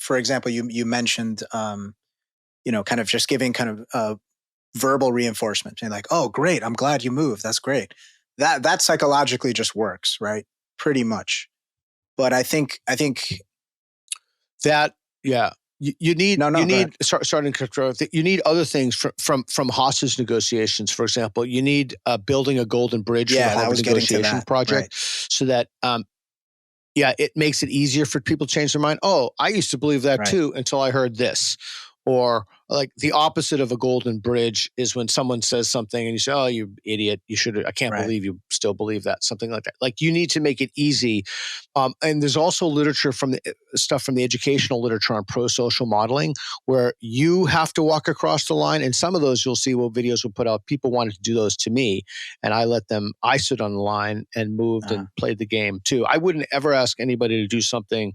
for example, you mentioned, kind of just giving kind of verbal reinforcement and like, oh, great, I'm glad you moved. That's great. That psychologically just works, right? Pretty much. But I think that, yeah. You need starting control. You need other things from hostage negotiations, for example. You need building a golden bridge for the Harvard negotiation project, right. So that it makes it easier for people to change their mind. Oh, I used to believe that too until I heard this. Or like the opposite of a golden bridge is when someone says something and you say, oh, you idiot, you should, I can't believe you still believe that, something like that. Like you need to make it easy. And there's also literature from the educational literature on pro-social modeling where you have to walk across the line. And some of those you'll see videos we'll put out. People wanted to do those to me and I stood on the line and moved and played the game too. I wouldn't ever ask anybody to do something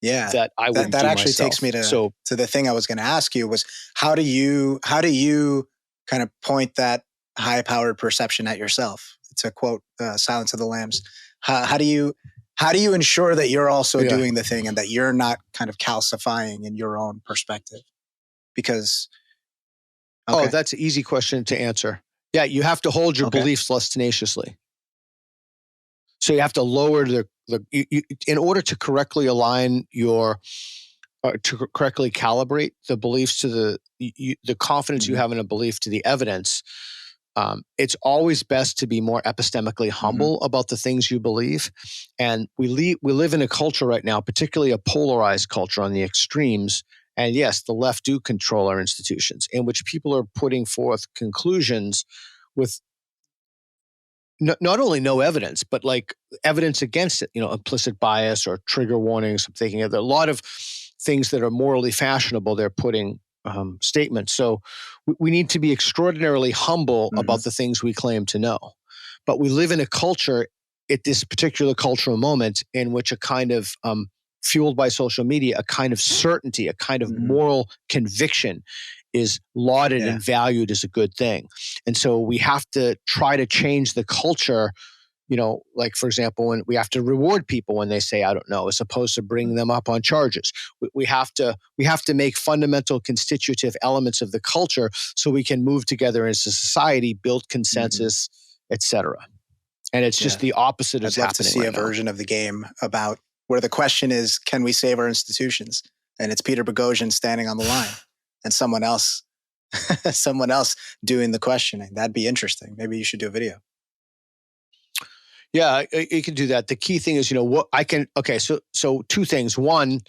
that I wouldn't that do actually myself. takes me to the thing I was going to ask you was how do you kind of point that high-powered perception at yourself? To quote Silence of the Lambs, how do you ensure that you're also doing the thing and that you're not kind of calcifying in your own perspective? Because that's an easy question to answer. Yeah, you have to hold your beliefs less tenaciously. So you have to lower in order to correctly align to correctly calibrate the beliefs to the confidence you have in a belief to the evidence. It's always best to be more epistemically humble about the things you believe. And we live in a culture right now, particularly a polarized culture on the extremes. And yes, the left do control our institutions, in which people are putting forth conclusions with not only no evidence, but like evidence against it, implicit bias or trigger warnings. I'm thinking of a lot of things that are morally fashionable. They're putting statements. So we need to be extraordinarily humble about the things we claim to know. But we live in a culture at this particular cultural moment in which a kind of fueled by social media, a kind of certainty, a kind of moral conviction is lauded and valued as a good thing. And so we have to try to change the culture, like for example, when we have to reward people when they say, I don't know, as opposed to bringing them up on charges. We have to make fundamental constitutive elements of the culture so we can move together as a society, build consensus, etc. And it's just the opposite is happening. I'd love to see a version of the game about where the question is, can we save our institutions? And it's Peter Boghossian standing on the line. And someone else doing the questioning. That'd be interesting. Maybe you should do a video. Yeah, you can do that. The key thing is, so two things. One,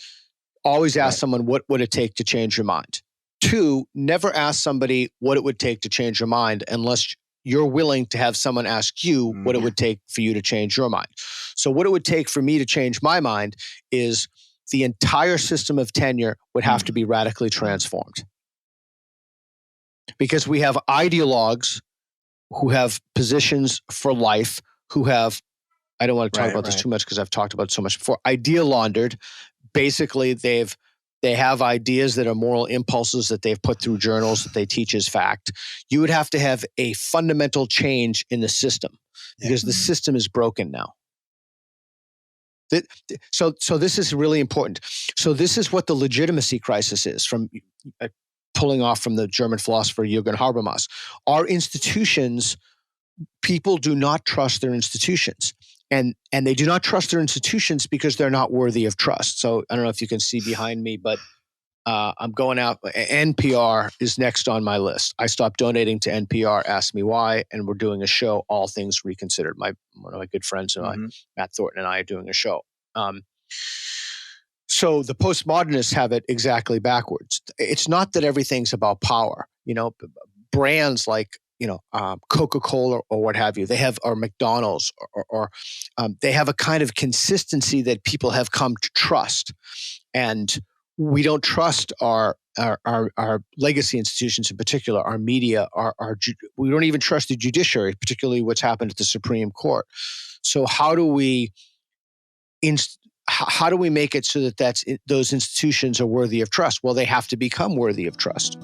always ask someone, what would it take to change your mind? Two, never ask somebody what it would take to change your mind unless you're willing to have someone ask you what it would take for you to change your mind. So what it would take for me to change my mind is the entire system of tenure would have to be radically transformed. Because we have ideologues who have positions for life, who have, I don't want to talk about this too much because I've talked about it so much before, idea laundered. Basically, they have ideas that are moral impulses that they've put through journals that they teach as fact. You would have to have a fundamental change in the system because the system is broken now. So this is really important. So this is what the legitimacy crisis is, from pulling off from the German philosopher Jürgen Habermas. Our institutions, people do not trust their institutions. And they do not trust their institutions because they're not worthy of trust. So I don't know if you can see behind me, but I'm going out. NPR is next on my list. I stopped donating to NPR, ask me why, and we're doing a show, All Things Reconsidered. One of my good friends and I, Matt Thornton and I, are doing a show. So the postmodernists have it exactly backwards. It's not that everything's about power. Brands like Coca-Cola or what have you, they have, or McDonald's, or they have a kind of consistency that people have come to trust. And we don't trust our legacy institutions, in particular, our media, we don't even trust the judiciary, particularly what's happened at the Supreme Court. So how do we make it so that those institutions are worthy of trust? Well, they have to become worthy of trust.